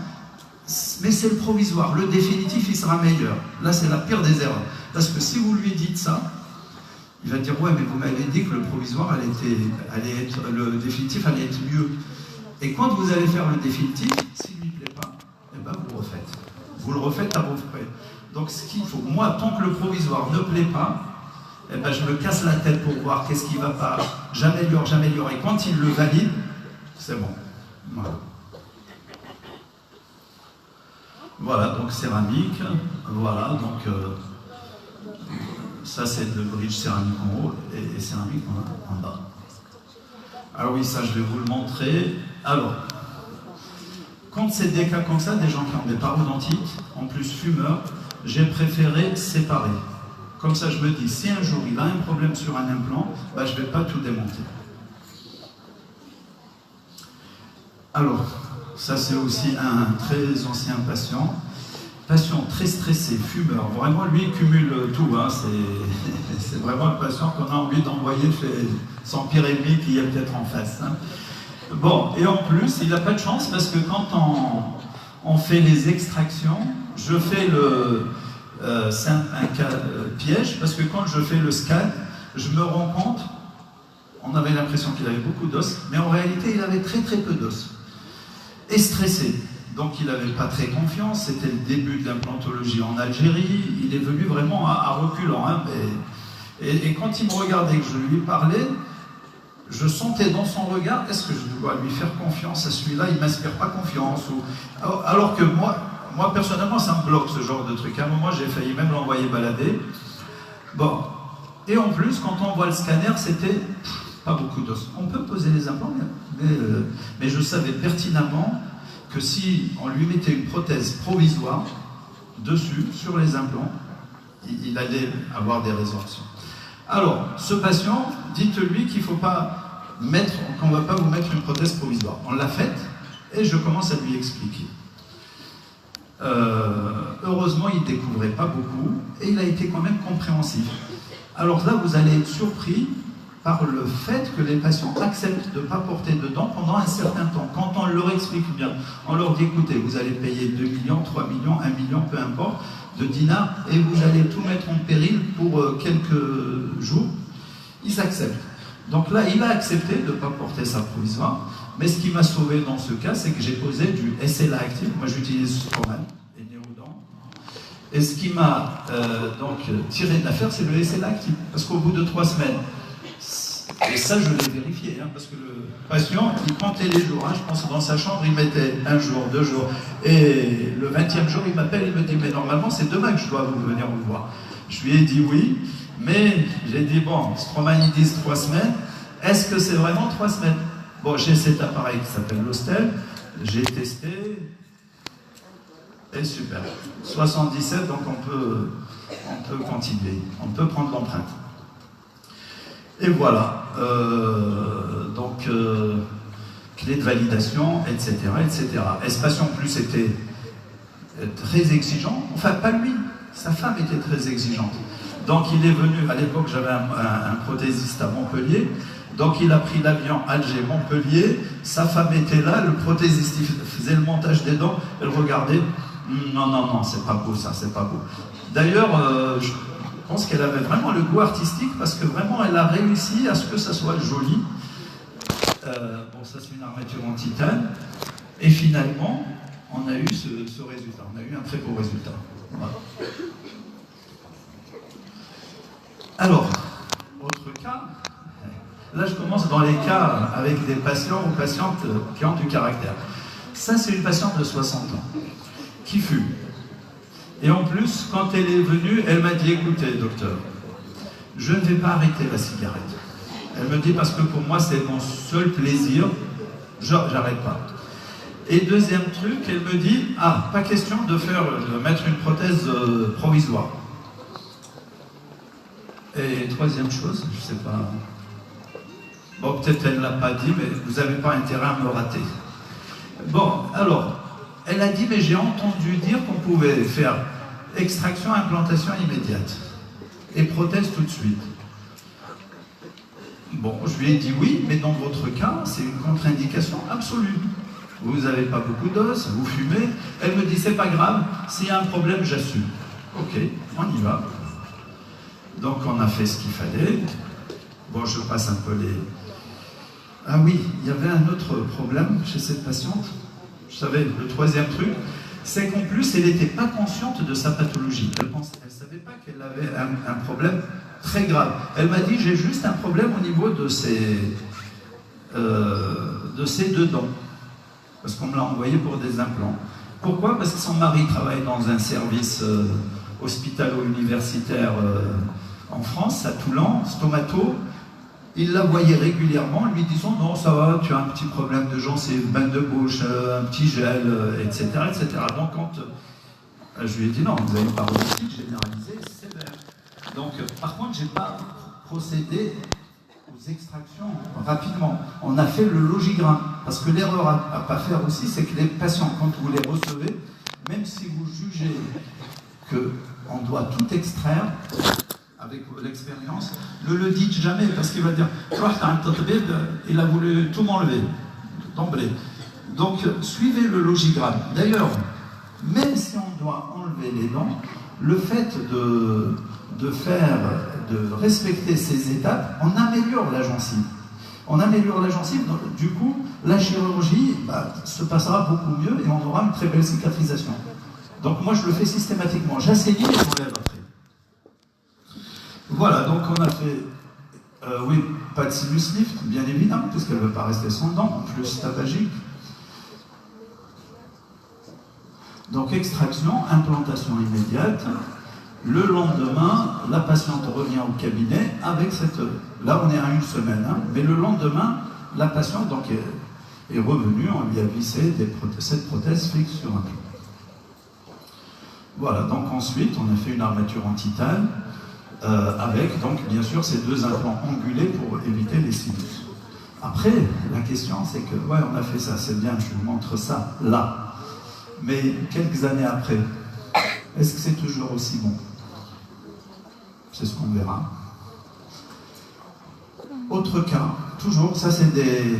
mais c'est le provisoire, le définitif, il sera meilleur. Là, c'est la pire des erreurs. Parce que si vous lui dites ça, il va dire, ouais, mais vous m'avez dit que le provisoire, le définitif allait être mieux. Et quand vous allez faire le définitif, s'il ne lui plaît pas, eh ben, vous le refaites. Vous le refaites à vos frais. Donc, ce qu'il faut, moi, tant que le provisoire ne plaît pas, eh ben, je me casse la tête pour voir qu'est-ce qui ne va pas. J'améliore. Et quand il le valide, c'est bon. Voilà. Voilà, donc céramique, voilà, donc ça c'est le bridge céramique en haut et céramique en bas. Ah oui, ça je vais vous le montrer. Alors, quand c'est des cas comme ça, des gens qui ont des parodontites, en plus fumeurs, j'ai préféré séparer. Comme ça je me dis, si un jour il a un problème sur un implant, bah, je ne vais pas tout démonter. Alors, ça c'est aussi un très ancien patient très stressé, fumeur, vraiment lui il cumule tout, hein. C'est vraiment le patient qu'on a envie d'envoyer chez son pire ennemi qui est peut-être en face. Hein. Bon, et en plus il n'a pas de chance parce que quand on fait les extractions, je fais c'est un cas piège parce que quand je fais le scan, je me rends compte, on avait l'impression qu'il avait beaucoup d'os, mais en réalité il avait très très peu d'os. Et stressé. Donc il n'avait pas très confiance, c'était le début de l'implantologie en Algérie, il est venu vraiment à reculant. Hein, et quand il me regardait, que je lui parlais, je sentais dans son regard, est-ce que je dois lui faire confiance à celui-là, il ne m'inspire pas confiance. Alors que moi personnellement, ça me bloque ce genre de truc. À un moment, j'ai failli même l'envoyer balader. Bon, et en plus, quand on voit le scanner, c'était pas beaucoup d'os. On peut poser les implants, mais je savais pertinemment que si on lui mettait une prothèse provisoire dessus, sur les implants, il allait avoir des résorptions. Alors, ce patient, dites-lui qu'il ne faut pas qu'on ne va pas vous mettre une prothèse provisoire. On l'a faite et je commence à lui expliquer. Heureusement, il ne découvrait pas beaucoup et il a été quand même compréhensif. Alors là, vous allez être surpris par le fait que les patients acceptent de ne pas porter de dents pendant un certain temps. Quand on leur explique bien, on leur dit, écoutez, vous allez payer 2 millions, 3 millions, 1 million, peu importe, de dinars, et vous allez tout mettre en péril pour quelques jours, ils acceptent. Donc là, il a accepté de ne pas porter sa provisoire, mais ce qui m'a sauvé dans ce cas, c'est que j'ai posé du SLA actif, moi j'utilise Stroman et Néodent, et ce qui m'a donc tiré de l'affaire, c'est le SLA actif, parce qu'au bout de 3 semaines, et ça, je l'ai vérifié, hein, parce que le patient, il comptait les jours. Hein, je pense que dans sa chambre, il mettait 1 jour, 2 jours. Et le 20e jour, il m'appelle, il me dit, mais normalement, c'est demain que je dois venir vous voir. Je lui ai dit oui, mais j'ai dit, bon, Stroman, ils disent 3 semaines. Est-ce que c'est vraiment 3 semaines? Bon, j'ai cet appareil qui s'appelle l'Hostel. J'ai testé. Et super. 77, donc on peut continuer. On peut prendre l'empreinte. Et voilà, clé de validation, etc., etc. Espace en plus était très exigeant, enfin pas lui, sa femme était très exigeante. Donc il est venu, à l'époque j'avais un prothésiste à Montpellier, donc il a pris l'avion Alger-Montpellier, sa femme était là, le prothésiste il faisait le montage des dents, elle regardait, non, c'est pas beau ça, c'est pas beau. D'ailleurs, je pense qu'elle avait vraiment le goût artistique parce que vraiment elle a réussi à ce que ça soit joli. Bon, ça c'est une armature en titane. Et finalement, on a eu ce résultat. On a eu un très beau résultat. Voilà. Alors, autre cas. Là, je commence dans les cas avec des patients ou patientes qui ont du caractère. Ça, c'est une patiente de 60 ans qui fume. Et en plus, quand elle est venue, elle m'a dit, écoutez, docteur, je ne vais pas arrêter la cigarette. Elle me dit, parce que pour moi, c'est mon seul plaisir, j'arrête pas. Et deuxième truc, elle me dit, pas question de mettre une prothèse provisoire. Et troisième chose, je sais pas, bon, peut-être elle ne l'a pas dit, mais vous n'avez pas intérêt à me rater. Bon, alors, elle a dit, mais j'ai entendu dire qu'on pouvait faire extraction, implantation immédiate et prothèse tout de suite. Bon, je lui ai dit oui, mais dans votre cas, c'est une contre-indication absolue. Vous n'avez pas beaucoup d'os, vous fumez. Elle me dit, c'est pas grave, s'il y a un problème, j'assume. Ok, on y va. Donc on a fait ce qu'il fallait. Bon, je passe un peu les... Ah oui, il y avait un autre problème chez cette patiente. Vous savez, le troisième truc, c'est qu'en plus, elle n'était pas consciente de sa pathologie. Elle ne savait pas qu'elle avait un problème très grave. Elle m'a dit, j'ai juste un problème au niveau de ses 2 dents. Parce qu'on me l'a envoyé pour des implants. Pourquoi? Parce que son mari travaille dans un service hospitalo-universitaire en France, à Toulon, stomato. Il la voyait régulièrement, lui disant non, ça va, tu as un petit problème de gencive, bain de bouche, un petit gel, etc., etc. Donc quand je lui ai dit non, vous avez une parodontite généralisée sévère. Donc par contre, je n'ai pas procédé aux extractions rapidement. On a fait le logigramme, parce que l'erreur à ne pas faire aussi, c'est que les patients, quand vous les recevez, même si vous jugez qu'on doit tout extraire, avec l'expérience, ne le dites jamais, parce qu'il va dire il a voulu tout m'enlever d'emblée. Donc suivez le logigramme. D'ailleurs, même si on doit enlever les dents, le fait de respecter ces étapes, on améliore la gencive. On améliore la gencive, donc, du coup, la chirurgie se passera beaucoup mieux et on aura une très belle cicatrisation. Donc moi je le fais systématiquement, j'assaignis et j'enlève après. Voilà, donc on a fait, oui, pas de sinus lift, bien évidemment, puisqu'elle ne veut pas rester sans dents, en plus tabagique. Donc extraction, implantation immédiate. Le lendemain, la patiente revient au cabinet avec cette... Là, on est à 1 semaine, hein, mais le lendemain, la patiente donc, est revenue, on lui a vissé cette prothèse fixe sur un plan. Voilà, donc ensuite, on a fait une armature en titane, avec donc bien sûr ces 2 implants angulés pour éviter les sinus. Après, la question c'est que, ouais, on a fait ça, c'est bien, je vous montre ça là. Mais quelques années après, est-ce que c'est toujours aussi bon? C'est ce qu'on verra. Autre cas, toujours, ça c'est des...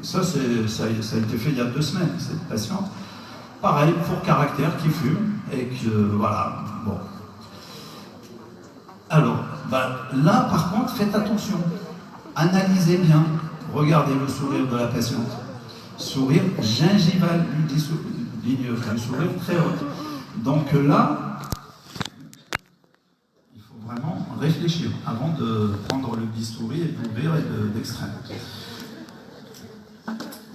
Ça a été fait il y a 2 semaines, cette patiente. Pareil, pour caractère qui fume, et que, voilà, bon. Alors, là, par contre, faites attention. Analysez bien. Regardez le sourire de la patiente. Sourire gingival, ligne du sourire très haute. Donc là, il faut vraiment réfléchir avant de prendre le bistouri et d'ouvrir et d'extraire.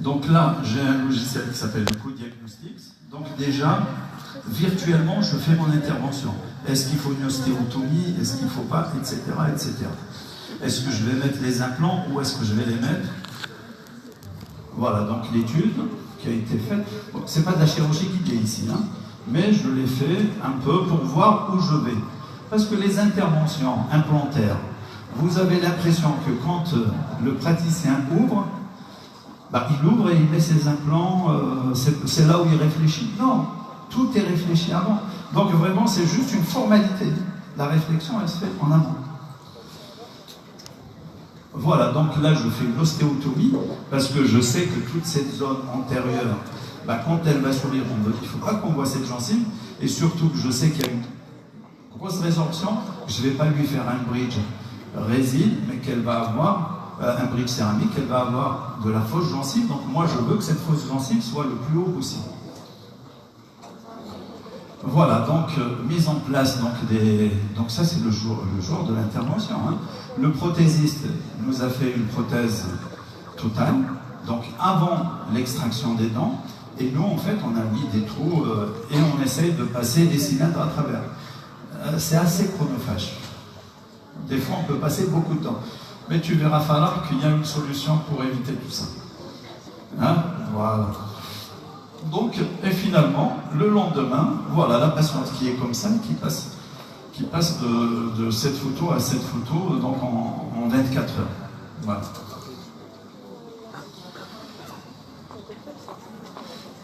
Donc là, j'ai un logiciel qui s'appelle le Co-Diagnostics. Donc déjà, virtuellement, je fais mon intervention. Est-ce qu'il faut une ostéotomie? Est-ce qu'il ne faut pas? Etc. etc. Est-ce que je vais mettre les implants ou est-ce que je vais les mettre? Voilà, donc l'étude qui a été faite. Bon, ce n'est pas de la chirurgie guidée ici, hein, mais je l'ai fait un peu pour voir où je vais. Parce que les interventions implantaires, vous avez l'impression que quand le praticien ouvre, il ouvre et il met ses implants, c'est là où il réfléchit. Non, tout est réfléchi avant. Donc vraiment, c'est juste une formalité. La réflexion, elle se fait en amont. Voilà, donc là, je fais une ostéotomie, parce que je sais que toute cette zone antérieure, quand elle va sourire, il ne faut pas qu'on voit cette gencive, et surtout que je sais qu'il y a une grosse résorption, je ne vais pas lui faire un bridge résine, mais qu'elle va avoir un bridge céramique, elle va avoir de la fausse gencive. Donc moi, je veux que cette fausse gencive soit le plus haut possible. Voilà, donc mise en place donc ça c'est le jour de l'intervention. Hein. Le prothésiste nous a fait une prothèse totale, donc avant l'extraction des dents, et nous en fait on a mis des trous et on essaye de passer des cylindres à travers. C'est assez chronophage. Des fois on peut passer beaucoup de temps. Mais tu verras falloir qu'il y a une solution pour éviter tout ça. Hein? Voilà. Donc, et finalement, le lendemain, voilà la patiente qui est comme ça, qui passe de cette photo à cette photo, donc en 24 heures. Voilà.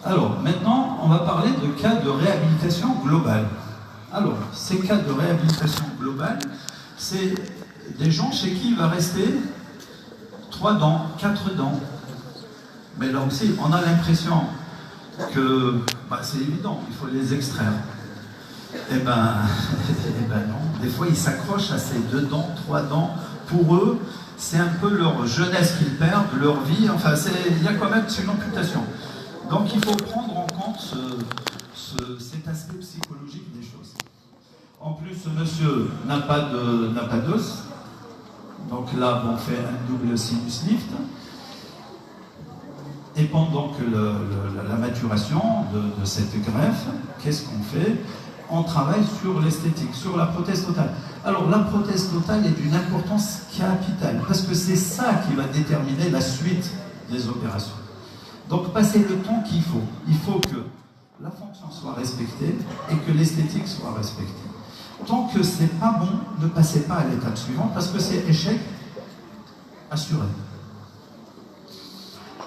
Alors, maintenant, on va parler de cas de réhabilitation globale. Alors, ces cas de réhabilitation globale, c'est des gens chez qui il va rester 3 dents, 4 dents. Mais là aussi, on a l'impression que c'est évident, il faut les extraire. Eh ben non. Des fois, ils s'accrochent à ces 2 dents, 3 dents. Pour eux, c'est un peu leur jeunesse qu'ils perdent, leur vie. Enfin, il y a quand même une amputation. Donc, il faut prendre en compte cet aspect psychologique des choses. En plus, ce monsieur n'a pas d'os. Donc là, on fait un double sinus lift. Et pendant que la maturation de cette greffe, qu'est-ce qu'on fait? On travaille sur l'esthétique, sur la prothèse totale. Alors la prothèse totale est d'une importance capitale, parce que c'est ça qui va déterminer la suite des opérations. Donc passez le temps qu'il faut. Il faut que la fonction soit respectée et que l'esthétique soit respectée. Tant que c'est pas bon, ne passez pas à l'étape suivante, parce que c'est échec assuré.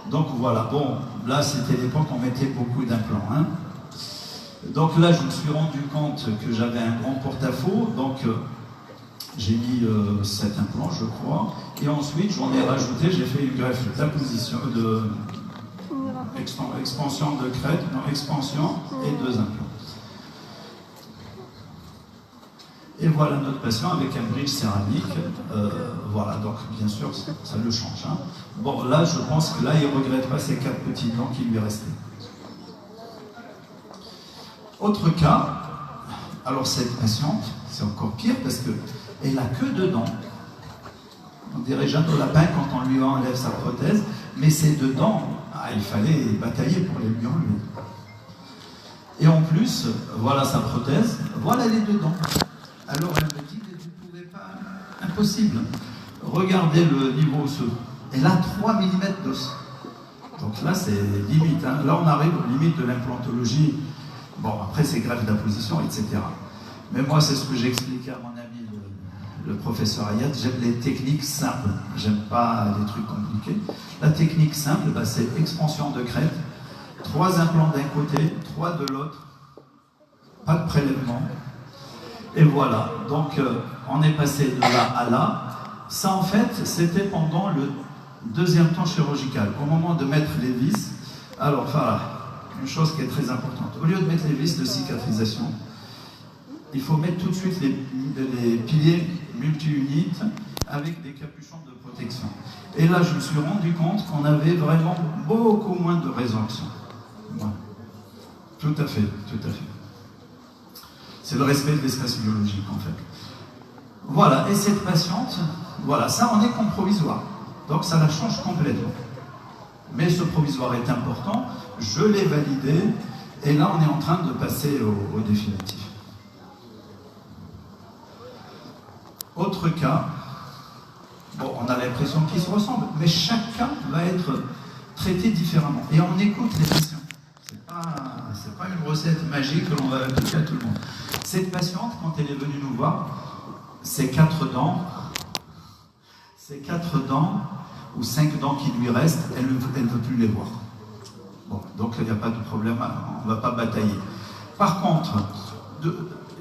Donc voilà, bon, là c'était l'époque où on mettait beaucoup d'implants. Hein. Donc là je me suis rendu compte que j'avais un grand porte-à-faux, donc j'ai mis 7 implants je crois, et ensuite j'en ai rajouté, j'ai fait une greffe d'apposition, expansion de crête, non, expansion et 2 implants. Et voilà notre patient avec un bridge céramique. Voilà, donc bien sûr, ça le change. Hein. Bon, là, je pense que là, il ne regrette pas ces 4 petits dents qui lui restaient. Autre cas, alors cette patiente, c'est encore pire parce qu'elle n'a que 2 dents. On dirait Jeanne au lapin quand on lui enlève sa prothèse, mais ces 2 dents, il fallait batailler pour les lui enlever. Et en plus, voilà sa prothèse, voilà les 2 dents. Alors elle me dit, vous ne pouvez pas, impossible. Regardez le niveau osseux. Elle a 3 mm d'os. Donc là, c'est limite. Hein. Là, on arrive aux limites de l'implantologie. Bon, après, c'est greffe d'apposition, etc. Mais moi, c'est ce que j'ai expliqué à mon ami, le professeur Ayat. J'aime les techniques simples. J'aime pas les trucs compliqués. La technique simple, bah, c'est expansion de crête. 3 implants d'un côté, 3 de l'autre. Pas de prélèvement. Et voilà, donc on est passé de là à là. Ça en fait, c'était pendant le 2e temps chirurgical, au moment de mettre les vis. Alors voilà, une chose qui est très importante. Au lieu de mettre les vis de cicatrisation, il faut mettre tout de suite les piliers multi-unites avec des capuchons de protection. Et là, je me suis rendu compte qu'on avait vraiment beaucoup moins de résorption. Voilà. Tout à fait, tout à fait. C'est le respect de l'espace biologique, en fait. Voilà, et cette patiente, voilà, ça on est qu'en provisoire. Donc ça la change complètement. Mais ce provisoire est important, je l'ai validé, et là on est en train de passer au définitif. Autre cas, bon, on a l'impression qu'ils se ressemblent, mais chaque cas va être traité différemment. Et on écoute les patients. C'est pas une recette magique que l'on va appliquer à tout le monde. Cette patiente, quand elle est venue nous voir, ces 4 dents ou 5 dents qui lui restent, elle ne veut plus les voir. Bon, donc il n'y a pas de problème, on ne va pas batailler. Par contre,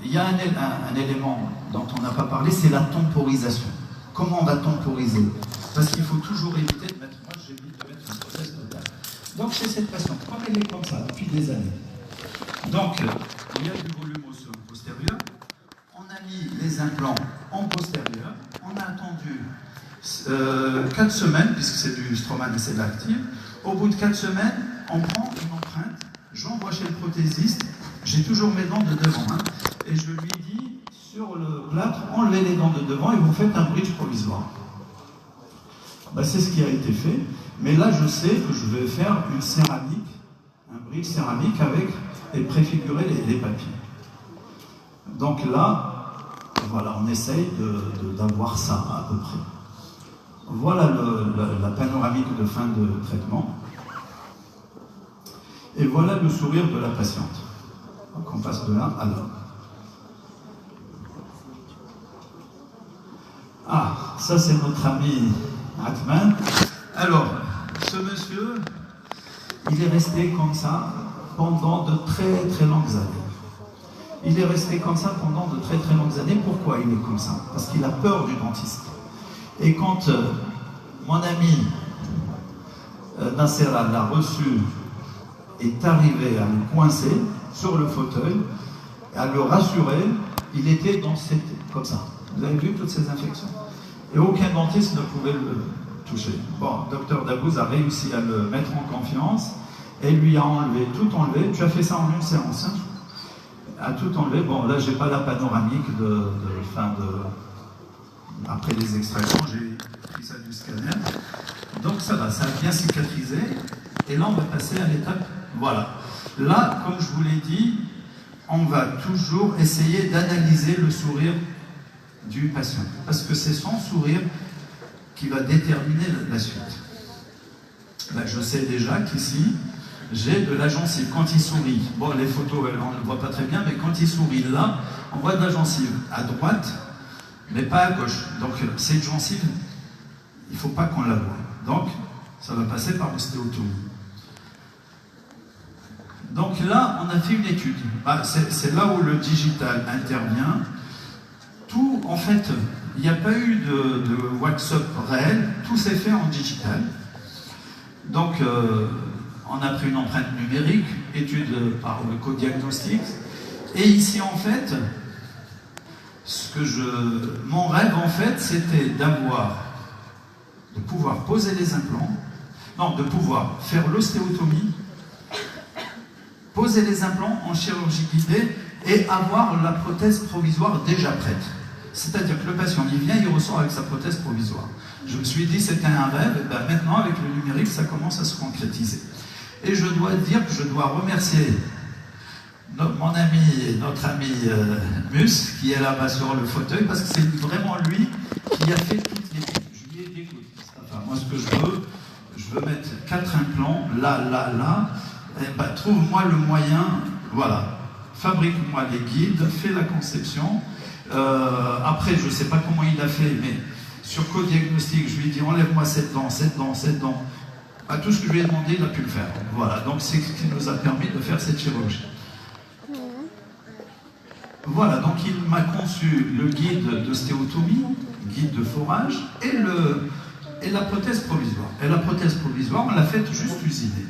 il y a un élément dont on n'a pas parlé, c'est la temporisation. Comment on va temporiser? Parce qu'il faut toujours éviter de mettre, moi j'évite de mettre une prothèse totale. Donc chez cette patiente, comme elle est comme ça depuis des années, donc il y a du volume osseux en postérieur, on a mis les implants en postérieur, on a attendu 4 semaines, puisque c'est du Straumann et c'est de l'active. Au bout de 4 semaines, on prend une empreinte, j'envoie chez le prothésiste, j'ai toujours mes dents de devant, hein, et je lui dis sur le plâtre, enlevez les dents de devant et vous faites un bridge provisoire. Ben, c'est ce qui a été fait, mais là je sais que je vais faire une céramique, un bridge céramique avec et préfigurer les papiers. Donc là, voilà, on essaye d'avoir ça à peu près. Voilà la panoramique de fin de traitement. Et voilà le sourire de la patiente. Donc on passe de là à là. Ah, ça c'est notre ami Atman. Alors, ce monsieur, il est resté comme ça pendant de très très longues années. Il est resté comme ça pendant de très très longues années. Pourquoi il est comme ça? Parce qu'il a peur du dentiste. Et quand mon ami Nassera l'a reçu, est arrivé à le coincer sur le fauteuil, à le rassurer, il était dans cette... comme ça. Vous avez vu toutes ces infections? Et aucun dentiste ne pouvait le toucher. Bon, docteur Dabouz a réussi à le mettre en confiance et lui a enlevé, tout enlevé. Tu as fait ça en une séance, hein? A tout enlevé. Bon, là, j'ai pas la panoramique après les extractions, j'ai pris ça du scanner. Donc ça va, ça a bien cicatrisé. Et là, on va passer à l'étape, voilà. Là, comme je vous l'ai dit, on va toujours essayer d'analyser le sourire du patient. Parce que c'est son sourire qui va déterminer la suite. Ben, je sais déjà qu'ici, j'ai de la gencive. Quand il sourit, bon, les photos, on ne le voit pas très bien, mais quand il sourit là, on voit de la gencive à droite, mais pas à gauche. Donc, cette gencive, il ne faut pas qu'on la voie. Donc, ça va passer par l'ostéotomie. Donc là, on a fait une étude. Ah, c'est là où le digital intervient. Tout, en fait, il n'y a pas eu de wax-up réel, tout s'est fait en digital. Donc, on a pris une empreinte numérique, étude par le co-diagnostic. Et ici, en fait, mon rêve, en fait, c'était de pouvoir poser les implants, non, de pouvoir faire l'ostéotomie, poser les implants en chirurgie guidée et avoir la prothèse provisoire déjà prête. C'est-à-dire que le patient, il vient, il ressort avec sa prothèse provisoire. Je me suis dit, c'était un rêve, et ben maintenant, avec le numérique, ça commence à se concrétiser. Et je dois dire que je dois remercier mon ami, notre ami Mus, qui est là-bas sur le fauteuil, parce que c'est vraiment lui qui a fait toutes les études. Je lui ai dit, écoute, enfin, moi, ce que je veux mettre 4 implants, là, et ben, trouve-moi le moyen, voilà, fabrique-moi les guides, fais la conception. Après, je ne sais pas comment il a fait, mais sur co-diagnostic, je lui ai dit, enlève-moi cette dent. Bah, tout ce que je lui ai demandé, il a pu le faire. Voilà, donc c'est ce qui nous a permis de faire cette chirurgie. Voilà, donc il m'a conçu le guide d'ostéotomie, guide de forage, et la prothèse provisoire. Et la prothèse provisoire, on l'a faite juste usinée.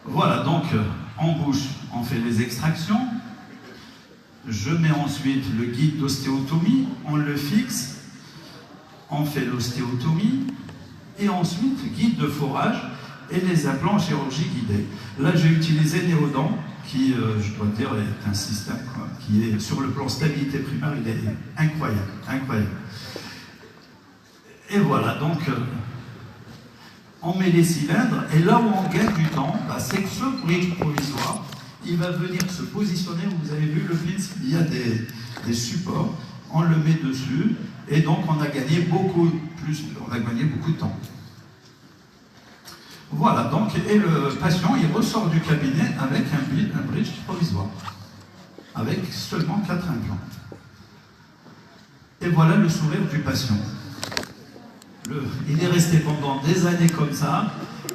Voilà, donc en bouche, on fait les extractions. Je mets ensuite le guide d'ostéotomie, on le fixe, on fait l'ostéotomie, et ensuite guide de forage et les implants en chirurgie guidée. Là, j'ai utilisé Néodent, qui, je dois dire, est un système qui est, sur le plan stabilité primaire, il est incroyable. Et voilà, donc, on met les cylindres, et là où on gagne du temps, bah, c'est que ce bridge provisoire, il va venir se positionner, vous avez vu le pins, il y a des supports, on le met dessus, et donc on a gagné beaucoup de temps. Voilà, donc, et le patient, il ressort du cabinet avec un bridge provisoire, avec seulement 4 implants. Et voilà le sourire du patient. Il est resté pendant des années comme ça,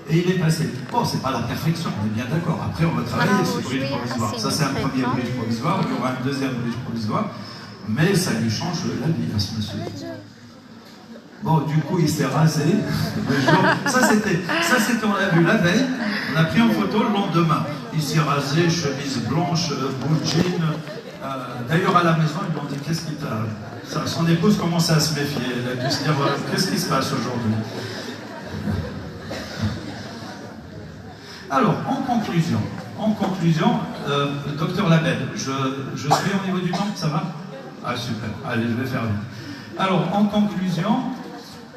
et il est passé. Bon, c'est pas la perfection, on est bien d'accord. Après, on va travailler ce bridge provisoire. Ça, c'est un premier bridge provisoire, il y aura un deuxième bridge provisoire, mais ça lui change la vie à ce monsieur. Bon, du coup, il s'est rasé. Ça, c'était, on l'a vu la veille. On a pris en photo le lendemain. Il s'est rasé, chemise blanche, blue jean. D'ailleurs, à la maison, ils lui ont dit, qu'est-ce qui t'a... Son épouse commençait à se méfier. Elle a dû se dire, qu'est-ce qui se passe aujourd'hui? Alors, en conclusion, docteur Labelle, je suis au niveau du temps, ça va? Ah, super. Allez, je vais faire vite. Alors, en conclusion,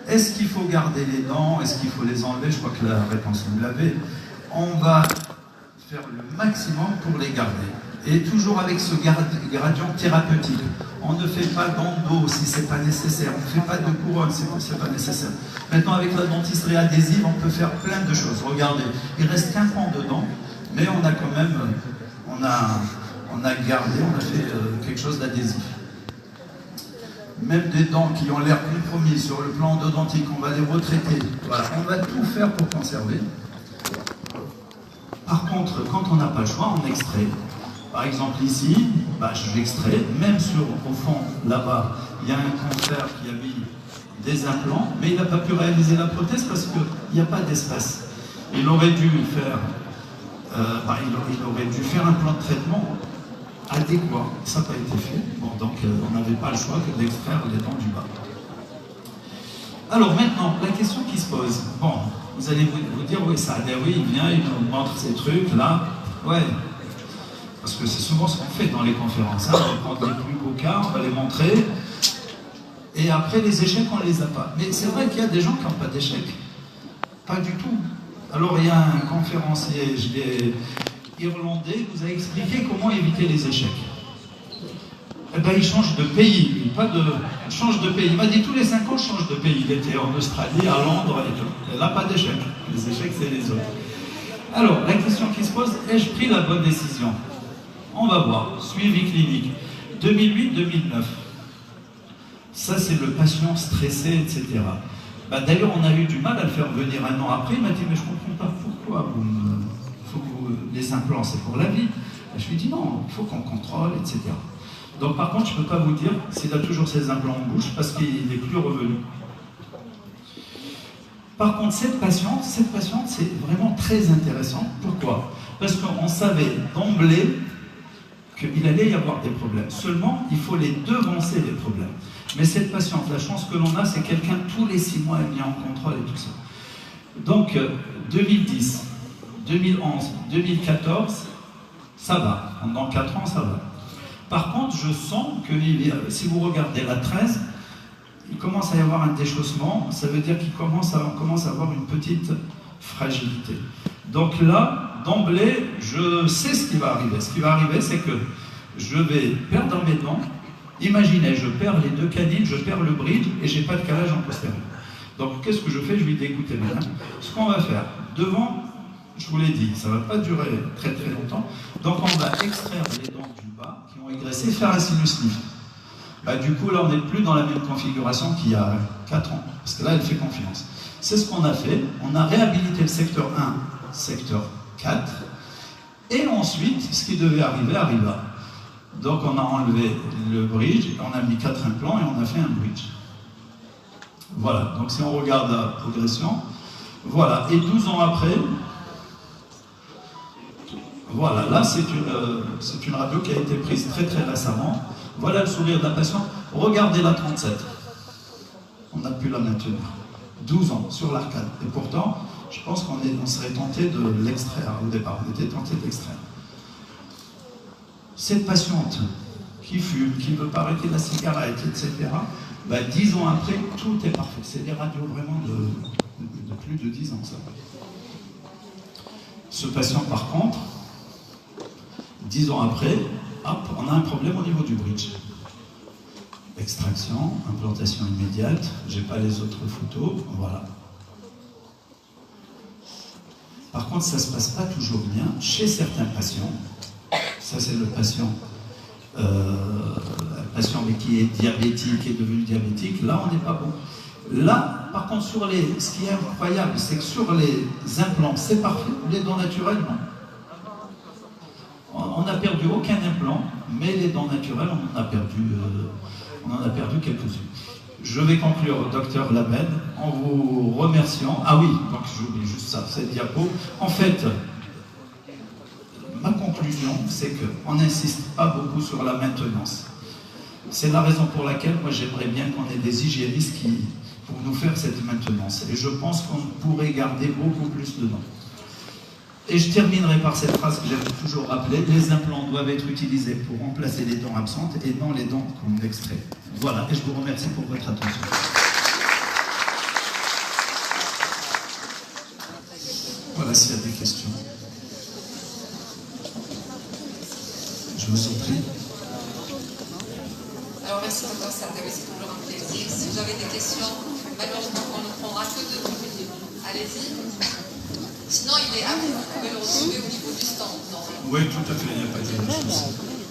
est-ce qu'il faut garder les dents? Est-ce qu'il faut les enlever? Je crois que la réponse, vous l'avez. On va faire le maximum pour les garder. Et toujours avec ce gradient thérapeutique. On ne fait pas d'endo si ce n'est pas nécessaire. On ne fait pas de couronne si ce n'est pas nécessaire. Maintenant, avec la dentisterie adhésive, on peut faire plein de choses. Regardez, il reste qu'un pan dedans, mais on a quand même, on a gardé, on a fait quelque chose d'adhésif. Même des dents qui ont l'air compromises sur le plan endodontique, on va les retraiter. Voilà, on va tout faire pour conserver. Par contre, quand on n'a pas le choix, on extrait. Par exemple ici, bah, je l'extrais, même au fond, là-bas, il y a un confrère qui a mis des implants, mais il n'a pas pu réaliser la prothèse parce qu'il n'y a pas d'espace. Il aurait dû faire, il aurait dû faire un plan de traitement adéquat. Ça n'a pas été fait. Bon, donc on n'avait pas le choix que d'extraire les dents du bas. Alors maintenant, la question qui se pose, bon, vous allez vous dire, oui, ça, oui, il vient, il nous montre ces trucs là, ouais. Parce que c'est souvent ce qu'on fait dans les conférences. Hein. On va prendre les plus beaux cas, on va les montrer. Et après, les échecs, on ne les a pas. Mais c'est vrai qu'il y a des gens qui n'ont pas d'échecs. Pas du tout. Alors il y a un conférencier irlandais qui nous a expliqué comment éviter les échecs. Eh ben, il change de pays, il change de pays. Il m'a dit tous les 5 ans, je change de pays. Il était en Australie, à Londres et tout. Et là, pas d'échec. Les échecs, c'est les autres. Alors, la question qui se pose, ai-je pris la bonne décision? On va voir. Suivi clinique. 2008-2009. Ça, c'est le patient stressé, etc. Bah, d'ailleurs, on a eu du mal à le faire venir un an après. Il m'a dit, mais je ne comprends pas pourquoi les implants, c'est pour la vie. Et je lui ai dit, non, il faut qu'on contrôle, etc. Donc, par contre, je ne peux pas vous dire s'il a toujours ses implants en bouche parce qu'il n'est plus revenu. Par contre, cette patiente, c'est vraiment très intéressant. Pourquoi? Parce qu'on savait d'emblée qu'il allait y avoir des problèmes. Seulement, il faut les devancer, les problèmes. Mais cette patiente, la chance que l'on a, c'est quelqu'un tous les 6 mois, elle vient en contrôle et tout ça. Donc, 2010, 2011, 2014, ça va. Pendant 4 ans, ça va. Par contre, je sens que si vous regardez la 13, il commence à y avoir un déchaussement. Ça veut dire qu'on commence à avoir une petite fragilité. Donc là, d'emblée, je sais ce qui va arriver. Ce qui va arriver, c'est que je vais perdre mes dents. Imaginez, je perds les 2 canines, je perds le bridge et j'ai pas de calage en postérieur. Donc qu'est-ce que je fais? Je lui dis, écoutez madame, ce qu'on va faire, devant, je vous l'ai dit, ça ne va pas durer très très longtemps. Donc on va extraire les dents du bas qui ont égressé, faire un sinus lift. Bah, du coup, là, on n'est plus dans la même configuration qu'il y a 4 ans. Parce que là, elle fait confiance. C'est ce qu'on a fait. On a réhabilité le secteur 1, secteur 4. Et ensuite, ce qui devait arriver, arriva. Donc, on a enlevé le bridge, on a mis 4 implants et on a fait un bridge. Voilà. Donc, si on regarde la progression, voilà. Et 12 ans après, voilà. Là, c'est une radio qui a été prise très très récemment. Voilà le sourire de la patiente. Regardez la 37. On n'a pu la maintenir. 12 ans sur l'arcade. Et pourtant, je pense qu'on serait tenté de l'extraire au départ. On était tenté de l'extraire. Cette patiente qui fume, qui ne veut pas arrêter la cigarette, etc., bah, 10 ans après, tout est parfait. C'est des radios vraiment de plus de 10 ans, ça. Ce patient, par contre, 10 ans après, hop, on a un problème au niveau du bridge. Extraction, implantation immédiate, j'ai pas les autres photos, voilà. Par contre, ça se passe pas toujours bien chez certains patients. Ça, c'est le patient, mais qui est diabétique, qui est devenu diabétique. Là, on n'est pas bon. Là, par contre, ce qui est incroyable, c'est que sur les implants, c'est parfait. Les dents naturelles, non. On n'a perdu aucun implant, mais les dents naturelles, on en a perdu quelques-unes. Je vais conclure, docteur Labed, en vous remerciant. Ah oui, donc j'oublie juste ça, cette diapo. En fait, ma conclusion, c'est qu'on n'insiste pas beaucoup sur la maintenance. C'est la raison pour laquelle moi j'aimerais bien qu'on ait des hygiénistes pour nous faire cette maintenance. Et je pense qu'on pourrait garder beaucoup plus de dents. Et je terminerai par cette phrase que j'aime toujours rappeler: les implants doivent être utilisés pour remplacer les dents absentes et non les dents qu'on extrait. Voilà, et je vous remercie pour votre attention. Voilà, s'il y a des questions. Je vous en prie. Alors merci Dr Sardaoui, c'est toujours un plaisir. Si vous avez des questions, malheureusement on ne prendra que 2 minutes. Allez-y. Sinon, il est apte, vous pouvez le retrouver au niveau du stand. Oui, tout à fait, il n'y a pas de souci.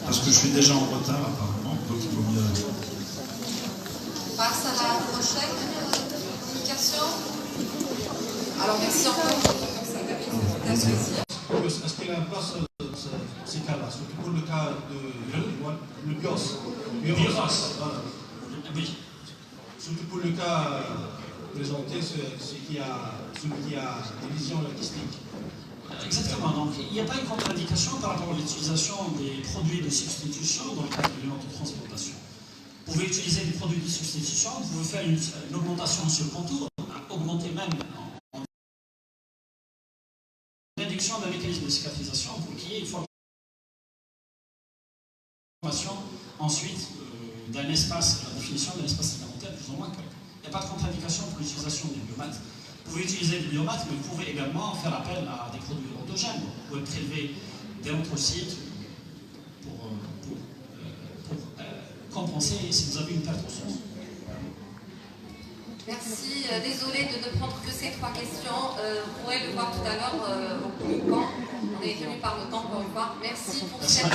Parce que je suis déjà en retard, apparemment, donc il vaut mieux. On passe à la prochaine communication. Alors, merci encore, Dr Sardaoui, c'est un plaisir. Est-ce qu'il y a une place ces cas-là, surtout pour le cas de le BIOS? Oui. Surtout pour le cas présenté, celui qui a des lésions logistiques. Exactement, donc il n'y a pas une contre-indication par rapport à l'utilisation des produits de substitution dans le cadre de notre transplantation. Vous pouvez utiliser des produits de substitution, vous pouvez faire une augmentation sur le contour, augmenter même en réduction d'un mécanisme de cicatrisation pour qu'il y ait une formation ensuite d'un espace, la définition d'un espace ligamentaire plus ou moins correct. Il n'y a pas de contre-indication pour l'utilisation du biomat Vous pouvez utiliser du biomasse, mais vous pouvez également faire appel à des produits autogènes. Vous pouvez prélever des lymphocytes pour compenser si vous avez une perte osseuse. Merci. Désolée de ne prendre que ces 3 questions. Vous pourrez le voir tout à l'heure au communicant. On est tenu par le temps pour le voir. Merci pour cette...